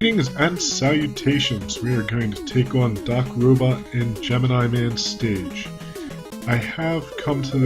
Greetings and salutations. We are going to take on Doc Robot and Gemini Man stage. I have come to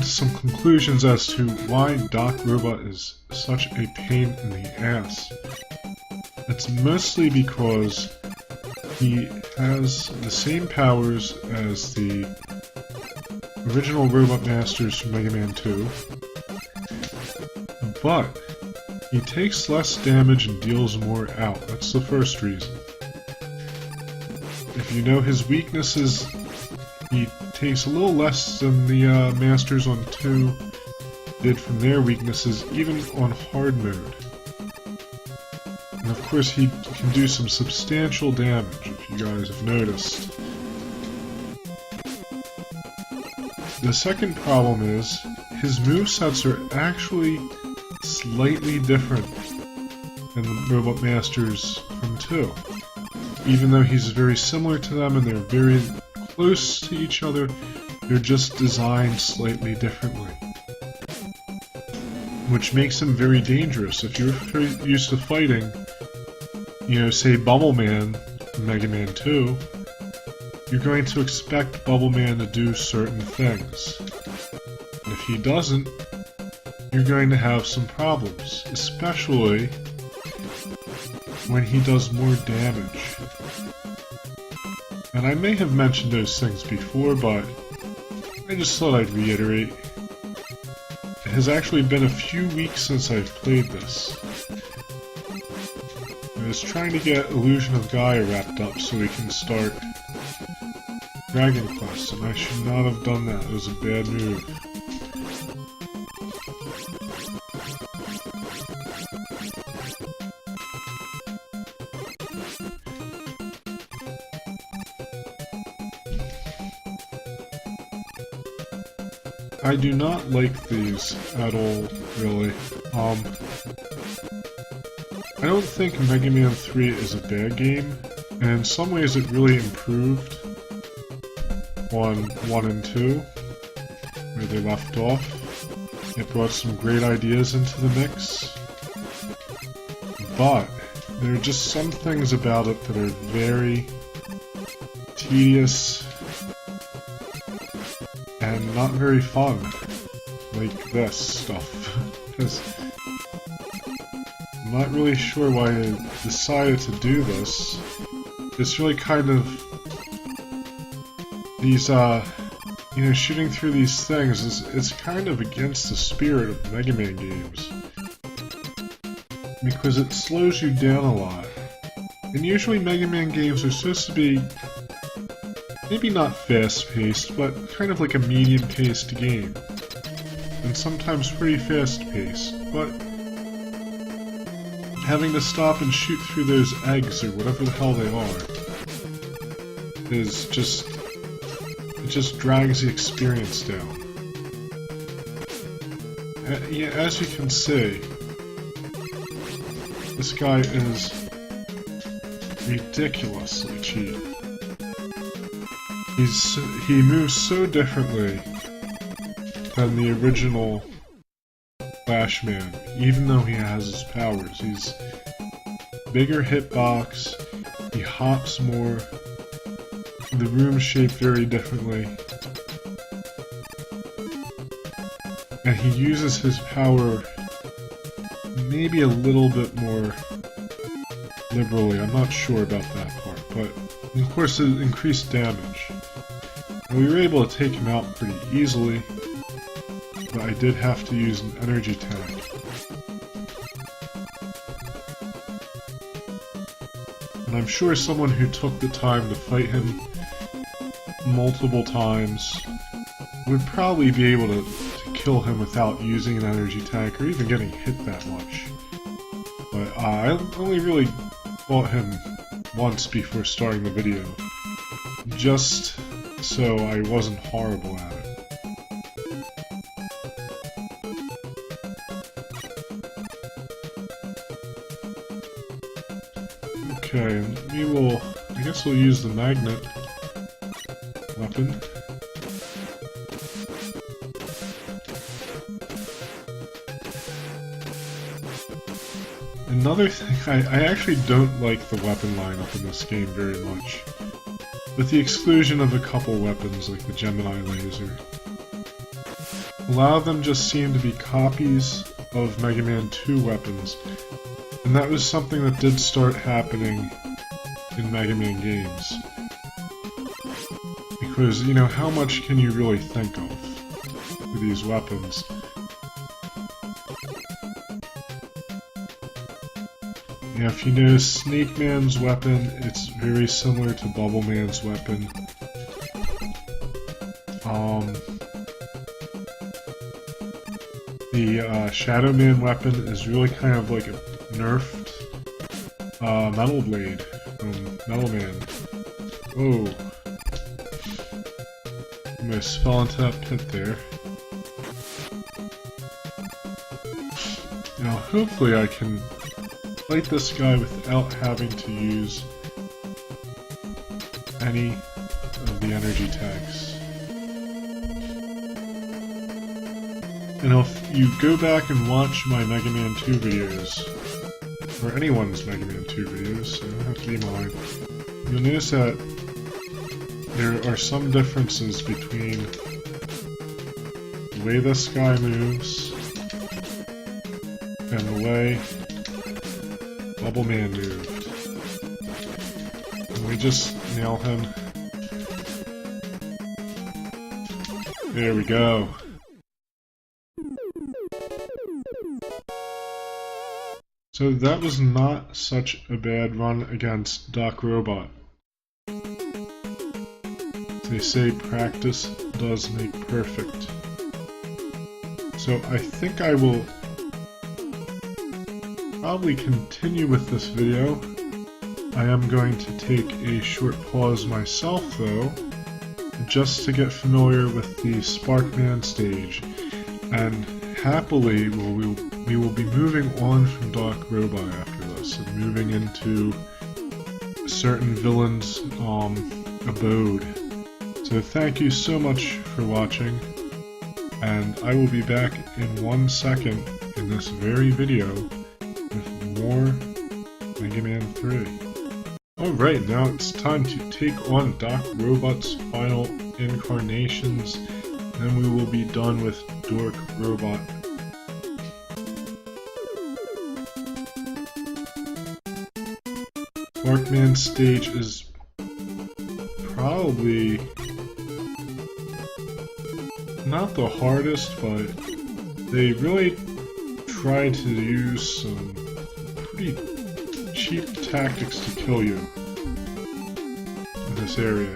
some conclusions as to why Doc Robot is such a pain in the ass. It's mostly because he has the same powers as the original Robot Masters from Mega Man 2, but he takes less damage and deals more out. That's the first reason. If you know his weaknesses, he takes a little less than the Masters on 2 did from their weaknesses, even on hard mode. And of course he can do some substantial damage, if you guys have noticed. The second problem is, his movesets are actually slightly different than the Robot Masters from 2. Even though he's very similar to them and they're very close to each other, they're just designed slightly differently. Which makes him very dangerous. If you're used to fighting, you know, say Bubble Man in Mega Man 2, you're going to expect Bubble Man to do certain things. And if he doesn't, you're going to have some problems, especially when he does more damage. And I may have mentioned those things before, but I just thought I'd reiterate. It has actually been a few weeks since I've played this. I was trying to get Illusion of Gaia wrapped up so we can start Dragon Quest, and I should not have done that. It was a bad move. I do not like these at all, really. I don't think Mega Man 3 is a bad game, and in some ways it really improved on 1 and 2, where they left off. It brought some great ideas into the mix, but there are just some things about it that are very tedious and not very fun, like this stuff, because I'm not really sure why I decided to do this. It's really kind of these, you know, shooting through these things it's kind of against the spirit of Mega Man games, because it slows you down a lot. And usually Mega Man games are supposed to be maybe not fast-paced, but kind of like a medium-paced game. And sometimes pretty fast-paced, but having to stop and shoot through those eggs, or whatever the hell they are, is just... it just drags the experience down. Yeah, as you can see, this guy is ridiculously cheap. He moves so differently than the original Flash Man, even though he has his powers. He's bigger hitbox, he hops more, the room's shaped very differently, and he uses his power maybe a little bit more liberally. I'm not sure about that part, but of course it increased damage. We were able to take him out pretty easily, but I did have to use an energy tank. And I'm sure someone who took the time to fight him multiple times would probably be able to kill him without using an energy tank or even getting hit that much. But I only really fought him once before starting the video, just so I wasn't horrible at it. Okay, and I guess we'll use the magnet weapon. And Another thing, I actually don't like the weapon lineup in this game very much. With the exclusion of a couple weapons like the Gemini laser. A lot of them just seem to be copies of Mega Man 2 weapons, and that was something that did start happening in Mega Man games. Because, you know, how much can you really think of with these weapons? Yeah, if you notice Snake Man's weapon, it's very similar to Bubble Man's weapon. The Shadow Man weapon is really kind of like a nerfed Metal Blade from Metal Man. Whoa. Almost fell into that pit there. Now, hopefully I can fight this guy without having to use any of the energy tags. And if you go back and watch my Mega Man 2 videos, or anyone's Mega Man 2 videos, so it don't have to be mine, you'll notice that there are some differences between the way this guy moves and the way Bubble Man moved. And we just nail him. There we go. So that was not such a bad run against Doc Robot. They say practice does make perfect. So I think I will probably continue with this video. I am going to take a short pause myself though, just to get familiar with the Sparkman stage, and happily we will be moving on from Doc Robot after this, and moving into a certain villain's abode. So thank you so much for watching, and I will be back in 1 second in this very video with more Mega Man 3. Alright, now it's time to take on Doc Robot's final incarnations, and we will be done with Dork Robot. Sparkman stage is probably not the hardest, but they really try to use some pretty cheap tactics to kill you in this area.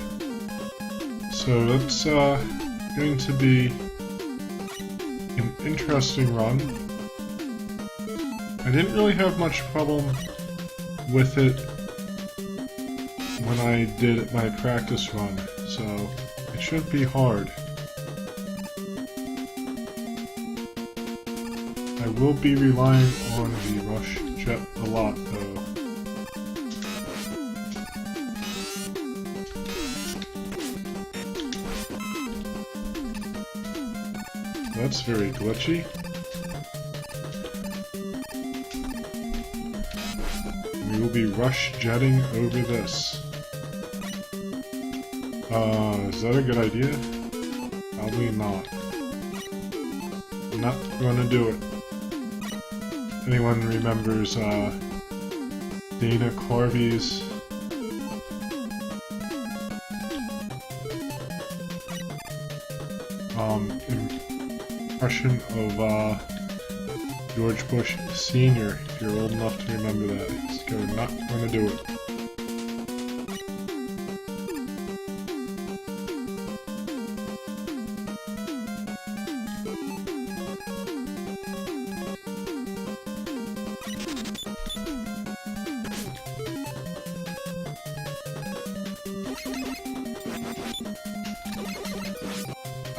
So that's going to be an interesting run. I didn't really have much problem with it when I did my practice run, so it shouldn't be hard. I will be relying on the rush jet a lot though. That's very glitchy. We will be rush jetting over this. Is that a good idea? Probably not. I'm not gonna do it. Anyone remembers, Dana Carvey's impression of, George Bush Sr., if you're old enough to remember that. He's not gonna do it.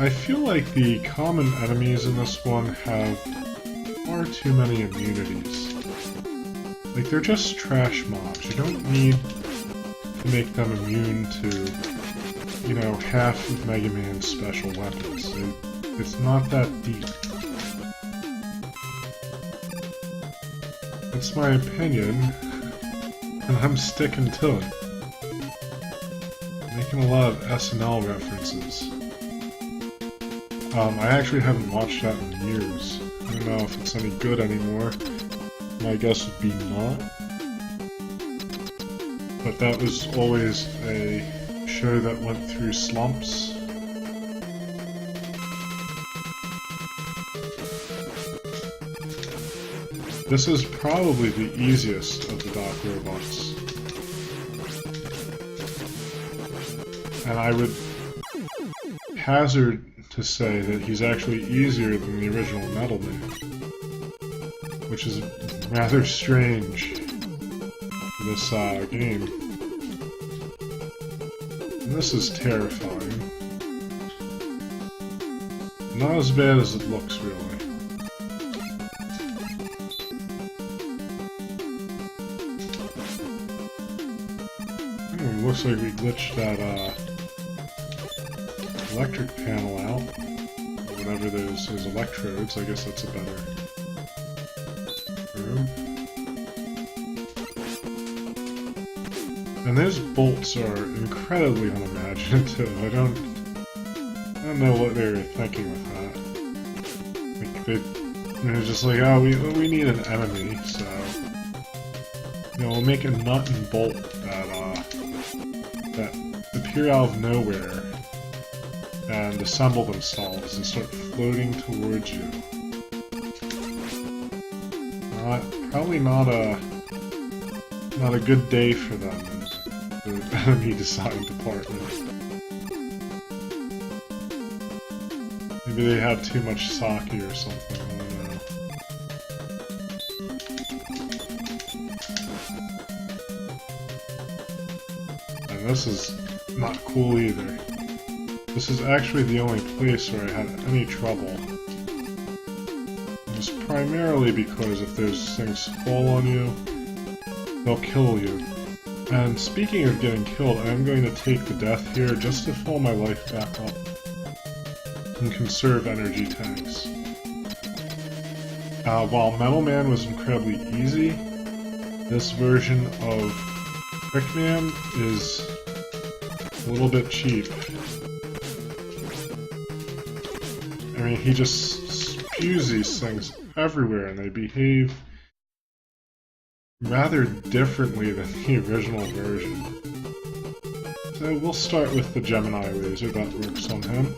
I feel like the common enemies in this one have far too many immunities. Like, they're just trash mobs. You don't need to make them immune to, you know, half of Mega Man's special weapons. It's not that deep. That's my opinion, and I'm sticking to it. Making a lot of SNL references. I actually haven't watched that in years. I don't know if it's any good anymore. My guess would be not. But that was always a show that went through slumps. This is probably the easiest of the Doc robots. And I would hazard to say that he's actually easier than the original Metal Man, which is rather strange for this game. And this is terrifying. Not as bad as it looks, really. Looks like we glitched that electric panel out. Or whatever those electrodes. I guess that's a better term. And those bolts are incredibly unimaginative. I don't know what they were thinking with that. Like they're just like, oh, we need an enemy, so we'll make a nut and bolt that appear out of nowhere and assemble themselves and start floating towards you. Probably not a good day for them, the enemy design department. Maybe they had too much sake or something, I don't know. And this is not cool either. This is actually the only place where I had any trouble. Just primarily because if those things fall on you, they'll kill you. And speaking of getting killed, I am going to take the death here just to fill my life back up and conserve energy tanks. While Metal Man was incredibly easy, this version of Brickman is a little bit cheap. I mean, he just spews these things everywhere and they behave rather differently than the original version. So we'll start with the Gemini laser, that works on him.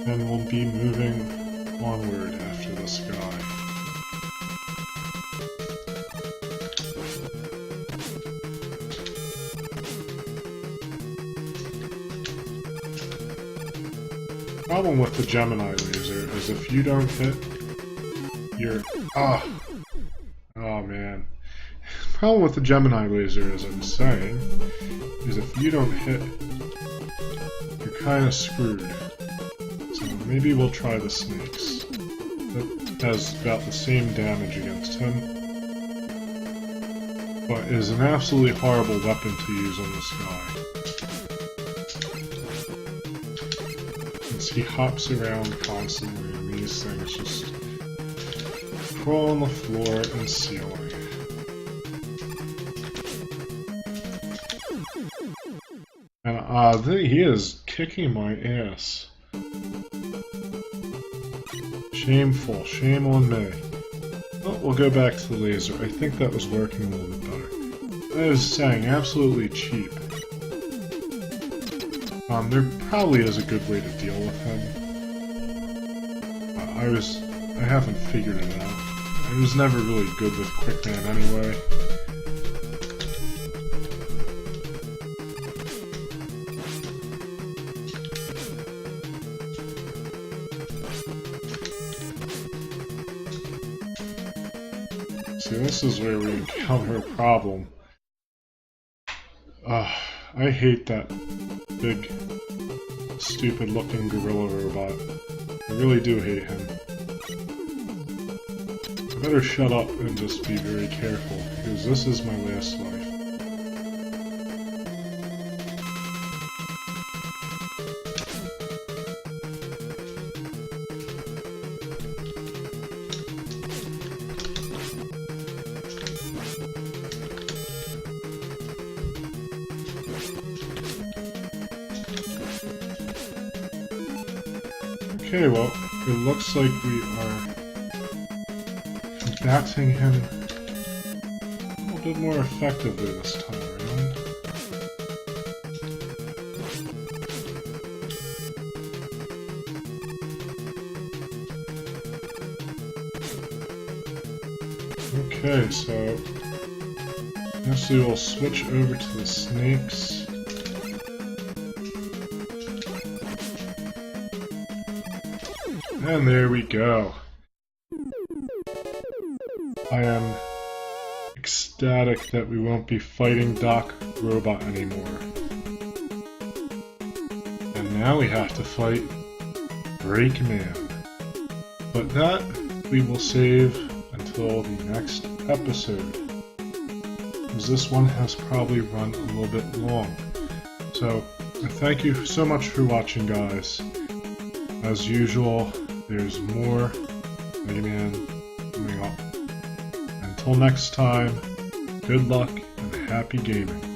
And we'll be moving onward after this guy. The problem with the Gemini laser is if you don't hit, you're... Oh man. The problem with the Gemini laser, as I'm saying, is if you don't hit, you're kinda screwed. So maybe we'll try the snakes. That has about the same damage against him, but is an absolutely horrible weapon to use on this guy. Since he hops around constantly and these things just crawl on the floor and ceiling. And he is kicking my ass. Shameful, shame on me. Well, we'll go back to the laser. I think that was working a little bit better. I was saying, absolutely cheap. There probably is a good way to deal with him. I haven't figured it out. I was never really good with Quickman anyway. See, this is where we encounter a problem. I hate that big, stupid-looking gorilla robot. I really do hate him. I better shut up and just be very careful, because this is my last life. Okay, well, it looks like we are combating him a little bit more effectively this time around. Okay, so next we will switch over to the snakes. And there we go. I am ecstatic that we won't be fighting Doc Robot anymore. And now we have to fight Breakman. But that we will save until the next episode, because this one has probably run a little bit long. So, thank you so much for watching, guys. As usual, there's more Mega Man coming up. Until next time, good luck and happy gaming.